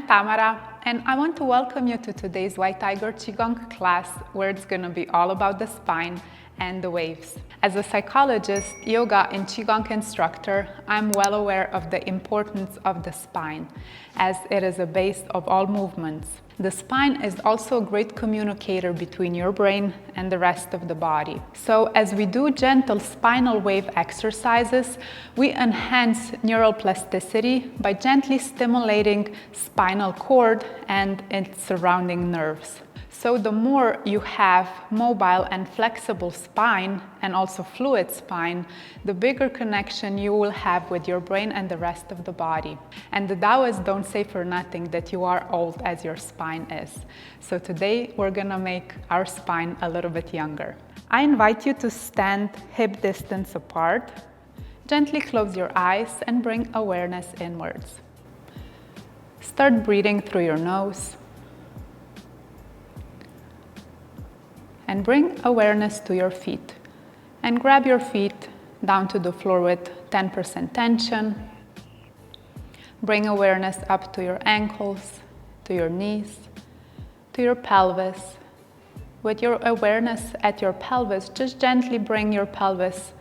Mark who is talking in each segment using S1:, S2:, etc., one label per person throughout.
S1: Tamara, and I want to welcome you to today's White Tiger Qigong class, where it's going to be all about the spine and the waves. As a psychologist, yoga and Qigong instructor, I'm well aware of the importance of the spine, as it is a base of all movements. The spine is also a great communicator between your brain and the rest of the body. So as we do gentle spinal wave exercises, we enhance neural plasticity by gently stimulating spinal cord and its surrounding nerves. So the more you have mobile and flexible spine and also fluid spine, the bigger connection you will have with your brain and the rest of the body. And the Taoists don't say for nothing that you are old as your spine is. So today we're gonna make our spine a little bit younger. I invite you to stand hip distance apart. Gently close your eyes and bring awareness inwards. Start breathing through your nose. And bring awareness to your feet. And grab your feet down to the floor with 10% tension. Bring awareness up to your ankles, to your knees, to your pelvis. With your awareness at your pelvis, just gently bring your pelvis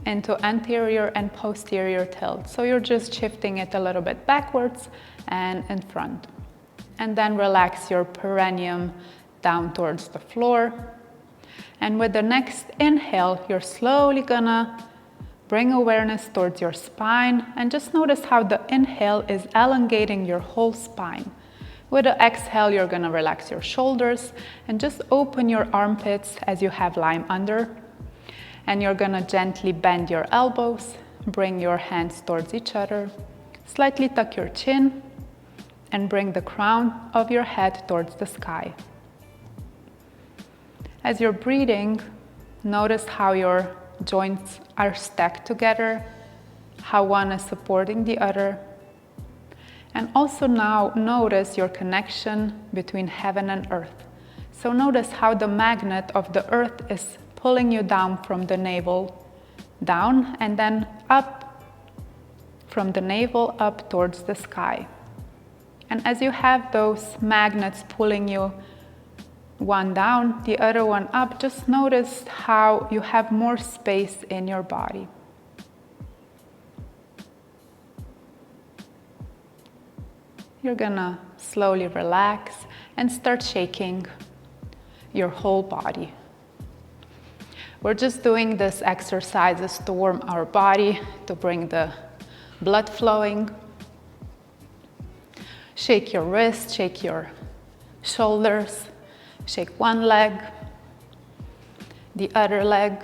S1: into anterior and posterior tilt. So you're just shifting it a little bit backwards and in front. And then relax your perineum down towards the floor. And with the next inhale, you're slowly gonna bring awareness towards your spine and just notice how the inhale is elongating your whole spine. With the exhale, you're gonna relax your shoulders and just open your armpits as you have lying under. And you're gonna gently bend your elbows, bring your hands towards each other, slightly tuck your chin, and bring the crown of your head towards the sky. As you're breathing, notice how your joints are stacked together, how one is supporting the other. And also now notice your connection between heaven and earth. So notice how the magnet of the earth is pulling you down from the navel down and then up from the navel up towards the sky. And as you have those magnets pulling you one down, the other one up, just notice how you have more space in your body. You're gonna slowly relax and start shaking your whole body. We're just doing this exercises to warm our body, to bring the blood flowing. Shake your wrist, shake your shoulders. Shake one leg, the other leg.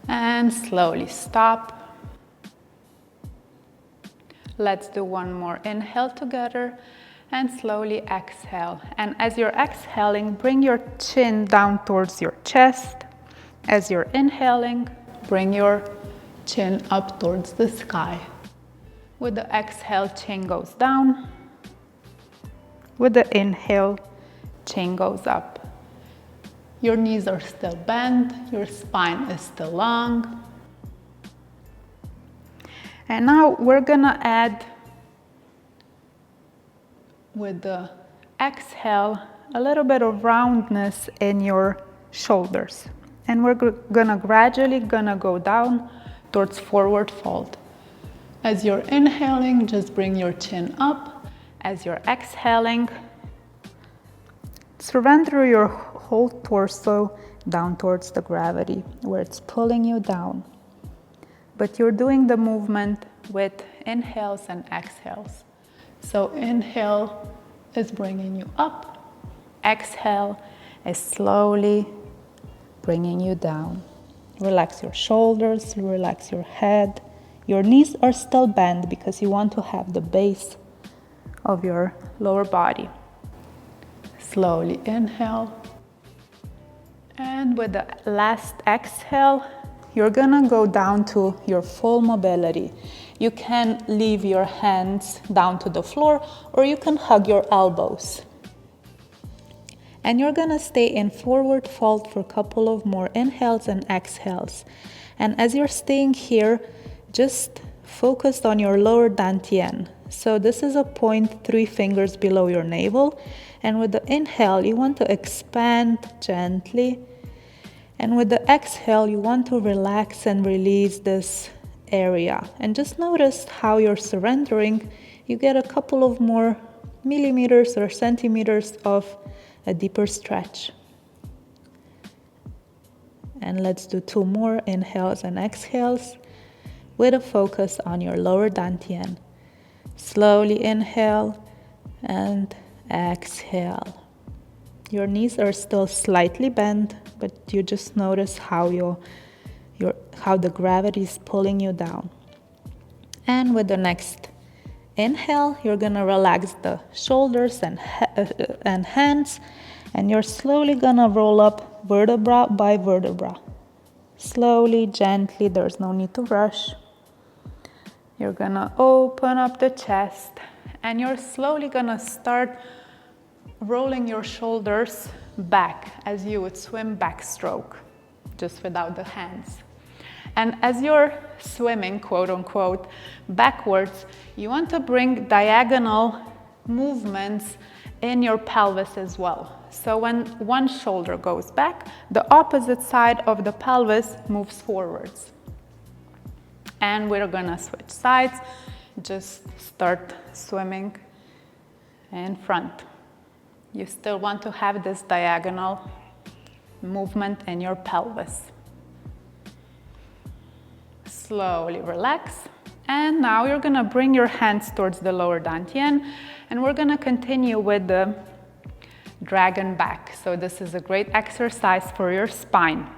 S1: And slowly stop. Let's do one more inhale together and slowly exhale. And as you're exhaling, bring your chin down towards your chest. As you're inhaling, bring your chin up towards the sky. With the exhale, chin goes down. With the inhale, chin goes up. Your knees are still bent, your spine is still long. And now we're gonna add, with the exhale, a little bit of roundness in your shoulders. And we're gonna gradually go down towards forward fold. As you're inhaling, just bring your chin up. As you're exhaling, surrender your whole torso down towards the gravity where it's pulling you down. But you're doing the movement with inhales and exhales. So inhale is bringing you up. Exhale is slowly bringing you down. Relax your shoulders, relax your head. Your knees are still bent because you want to have the base of your lower body. Slowly inhale. And with the last exhale, you're gonna go down to your full mobility. You can leave your hands down to the floor or you can hug your elbows. And you're gonna stay in forward fold for a couple of more inhales and exhales. And as you're staying here, just focus on your lower dantian. So this is a point 3 fingers below your navel. And with the inhale, you want to expand gently. And with the exhale, you want to relax and release this area. And just notice how you're surrendering. You get a couple of more millimeters or centimeters of a deeper stretch. And let's do 2 more inhales and exhales with a focus on your lower dantian. Slowly inhale and exhale. Your knees are still slightly bent, but you just notice how how the gravity is pulling you down. And with the next inhale, you're gonna relax the shoulders and hands, and you're slowly gonna roll up vertebra by vertebra. Slowly, gently, there's no need to rush. You're gonna open up the chest, and you're slowly gonna start rolling your shoulders back as you would swim backstroke, just without the hands. And as you're swimming, quote unquote, backwards, you want to bring diagonal movements in your pelvis as well. So when one shoulder goes back, the opposite side of the pelvis moves forwards. And we're gonna switch sides, just start swimming in front. You still want to have this diagonal movement in your pelvis. Slowly relax. And now you're gonna bring your hands towards the lower dantian, and we're gonna continue with the dragon back. So this is a great exercise for your spine.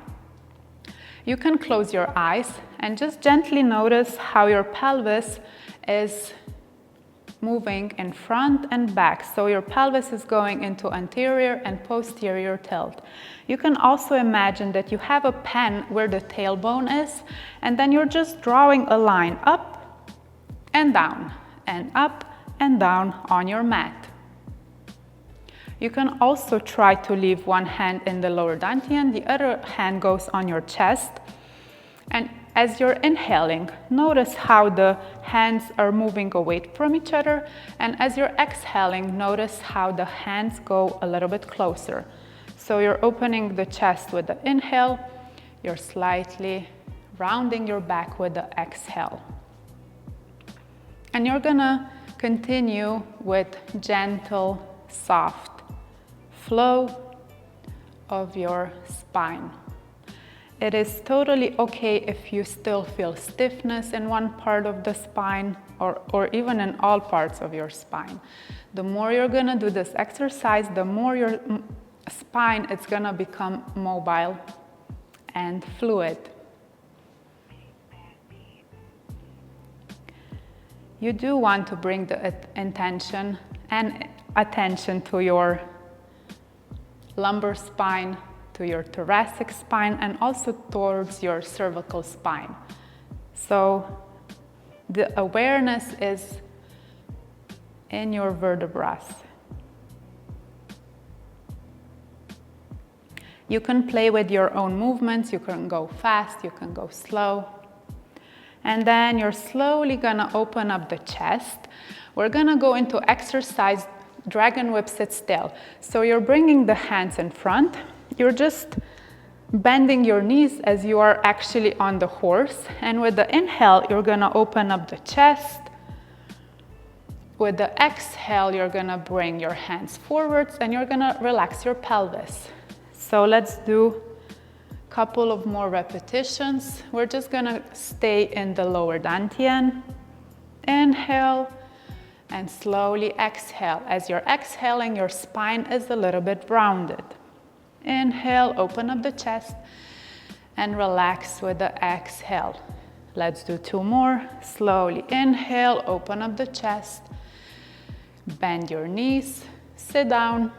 S1: You can close your eyes and just gently notice how your pelvis is moving in front and back. So your pelvis is going into anterior and posterior tilt. You can also imagine that you have a pen where the tailbone is, and then you're just drawing a line up and down and up and down on your mat. You can also try to leave one hand in the lower dantian, the other hand goes on your chest. And as you're inhaling, notice how the hands are moving away from each other. And as you're exhaling, notice how the hands go a little bit closer. So you're opening the chest with the inhale, you're slightly rounding your back with the exhale. And you're gonna continue with gentle, soft flow of your spine. It is totally okay if you still feel stiffness in one part of the spine or even in all parts of your spine. The more you're gonna do this exercise, the more your spine is gonna become mobile and fluid. You do want to bring the intention and attention to your lumbar spine, to your thoracic spine, and also towards your cervical spine. So the awareness is in your vertebrae. You can play with your own movements. You can go fast, you can go slow. And then you're slowly gonna open up the chest. We're gonna go into exercise dragon whip sit still. So you're bringing the hands in front. You're just bending your knees as you are actually on the horse. And with the inhale, you're gonna open up the chest. With the exhale, you're gonna bring your hands forwards and you're gonna relax your pelvis. So let's do a couple of more repetitions. We're just gonna stay in the lower dantian. Inhale and slowly exhale. As you're exhaling, your spine is a little bit rounded. Inhale, open up the chest and relax with the exhale. Let's do 2 more. Slowly inhale, open up the chest, bend your knees, sit down,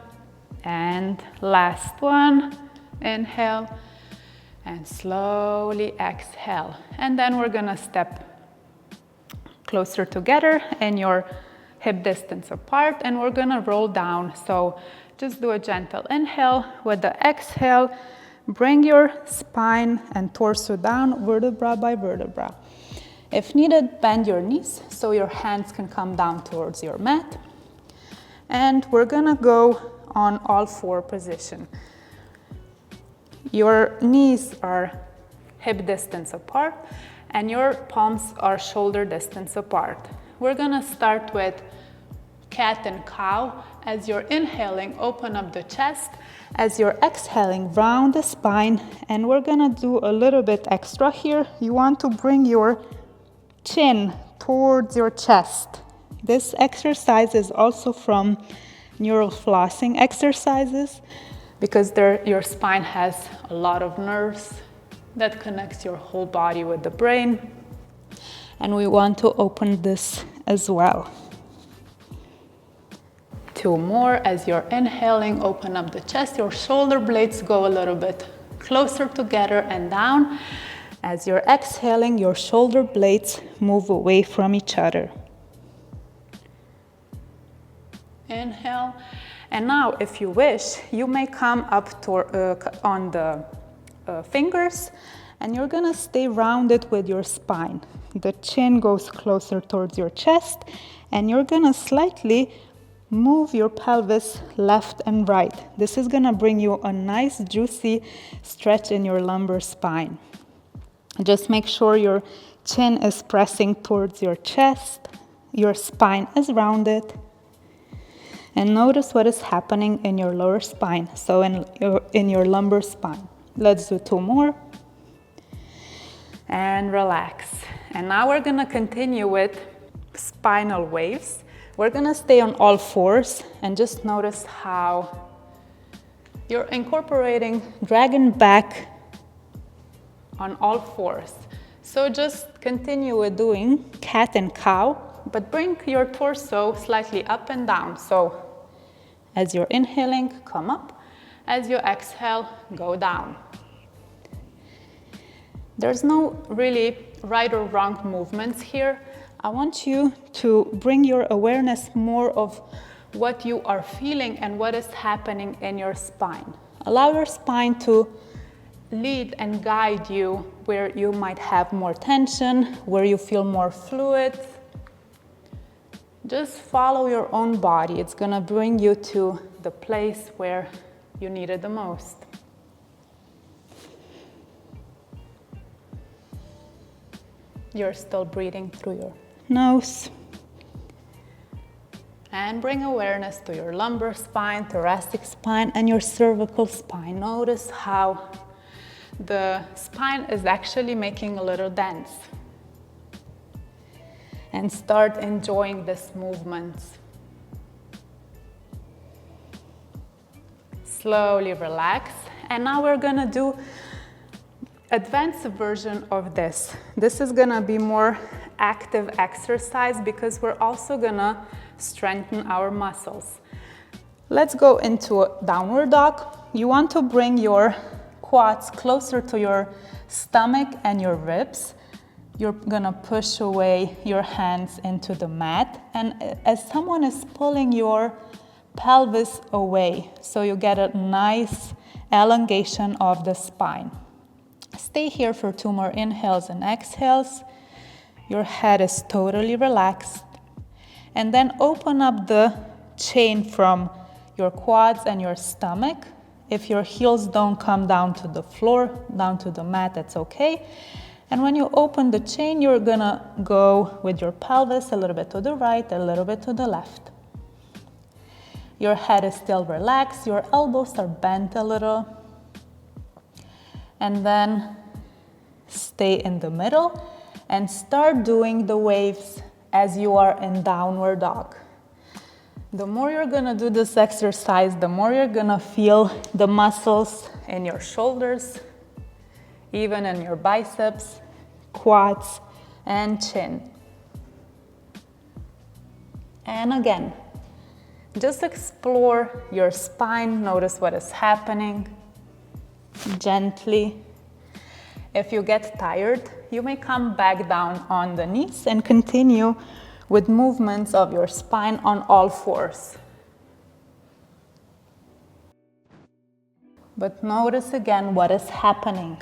S1: and last one. Inhale and slowly exhale. And then we're gonna step closer together in your hip distance apart, and we're gonna roll down. So just do a gentle inhale. With the exhale, bring your spine and torso down, vertebra by vertebra. If needed, bend your knees so your hands can come down towards your mat. And we're gonna go on all four position. Your knees are hip distance apart and your palms are shoulder distance apart. We're gonna start with cat and cow. As you're inhaling, open up the chest. As you're exhaling, round the spine, and we're gonna do a little bit extra here. You want to bring your chin towards your chest. This exercise is also from neural flossing exercises because your spine has a lot of nerves that connects your whole body with the brain. And we want to open this as well. 2 more. As you're inhaling, open up the chest. Your shoulder blades go a little bit closer together and down. As you're exhaling, your shoulder blades move away from each other. Inhale. And now, if you wish, you may come up on the fingers, and you're gonna stay rounded with your spine. The chin goes closer towards your chest, and you're gonna slightly move your pelvis left and right. This is gonna bring you a nice, juicy stretch in your lumbar spine. Just make sure your chin is pressing towards your chest, your spine is rounded, and notice what is happening in your lower spine, so in your lumbar spine. Let's do 2 more. And relax. And now we're gonna continue with spinal waves. We're gonna stay on all fours and just notice how you're incorporating dragon back on all fours. So just continue with doing cat and cow, but bring your torso slightly up and down. So as you're inhaling, come up. As you exhale, go down. There's no really right or wrong movements here. I want you to bring your awareness more of what you are feeling and what is happening in your spine. Allow your spine to lead and guide you where you might have more tension, where you feel more fluid. Just follow your own body. It's gonna bring you to the place where you need it the most. You're still breathing through your nose. And bring awareness to your lumbar spine, thoracic spine, and your cervical spine. Notice how the spine is actually making a little dance. And start enjoying this movement. Slowly relax. And now we're gonna do advanced version of this. This is gonna be more active exercise because we're also gonna strengthen our muscles. Let's go into a downward dog. You want to bring your quads closer to your stomach and your ribs. You're gonna push away your hands into the mat, and as someone is pulling your pelvis away, so you get a nice elongation of the spine. Stay here for 2 more inhales and exhales. Your head is totally relaxed. And then open up the chain from your quads and your stomach. If your heels don't come down to the floor, down to the mat, that's okay. And when you open the chain, you're gonna go with your pelvis a little bit to the right, a little bit to the left. Your head is still relaxed, your elbows are bent a little. And then stay in the middle and start doing the waves as you are in downward dog. The more you're gonna do this exercise, the more you're gonna feel the muscles in your shoulders, even in your biceps, quads, and chin. And again, just explore your spine, notice what is happening gently. If you get tired, you may come back down on the knees and continue with movements of your spine on all fours. But notice again what is happening.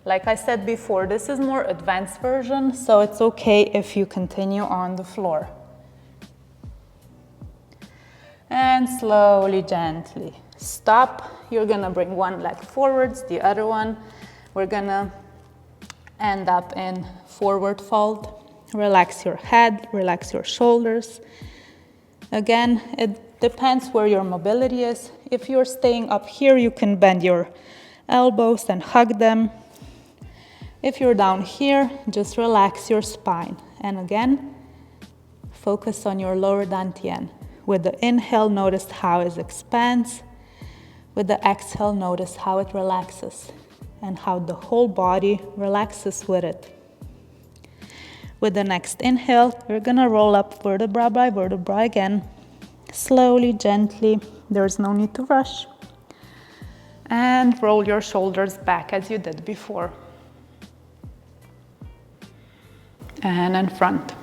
S1: Like I said before, this is more advanced version, so it's okay if you continue on the floor. And slowly, gently stop. You're gonna bring one leg forwards, the other one. We're gonna end up in forward fold. Relax your head, relax your shoulders. Again, it depends where your mobility is. If you're staying up here, you can bend your elbows and hug them. If you're down here, just relax your spine. And again, focus on your lower dantian. With the inhale, notice how it expands. With the exhale, notice how it relaxes and how the whole body relaxes with it. With the next inhale, we're gonna roll up vertebra by vertebra again. Slowly, gently, there's no need to rush. And roll your shoulders back as you did before. And in front.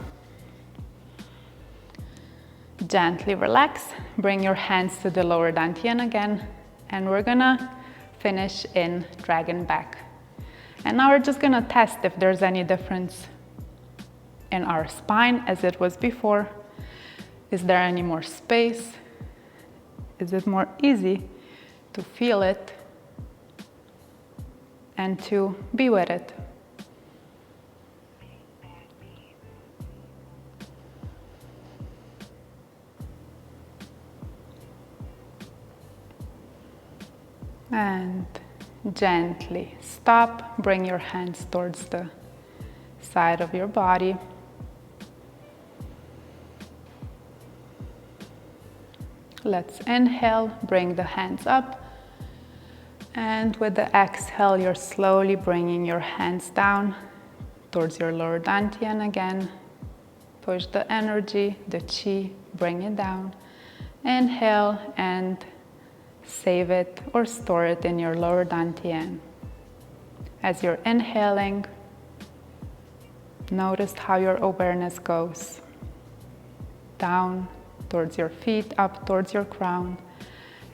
S1: Gently relax, bring your hands to the lower dantian again, and we're gonna finish in dragon back. And now we're just gonna test if there's any difference in our spine as it was before. Is there any more space? Is it more easy to feel it and to be with it? And gently stop, bring your hands towards the side of your body. Let's inhale, bring the hands up. And with the exhale, you're slowly bringing your hands down towards your lower dantian again. Push the energy, the qi, bring it down. Inhale and save it or store it in your lower dantian. As you're inhaling, notice how your awareness goes down towards your feet, up towards your crown.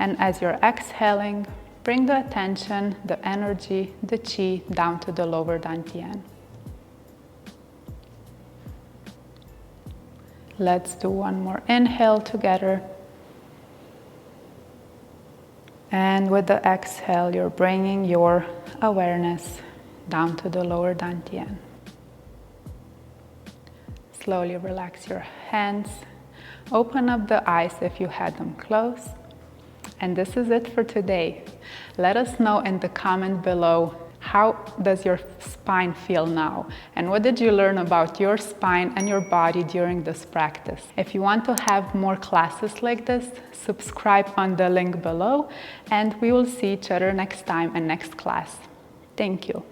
S1: And as you're exhaling, bring the attention, the energy, the qi down to the lower dantian. Let's do one more inhale together. And with the exhale, you're bringing your awareness down to the lower dantian. Slowly relax your hands. Open up the eyes if you had them closed. And this is it for today. Let us know in the comment below, how does your spine feel now? And what did you learn about your spine and your body during this practice? If you want to have more classes like this, subscribe on the link below, and we will see each other next time and next class. Thank you.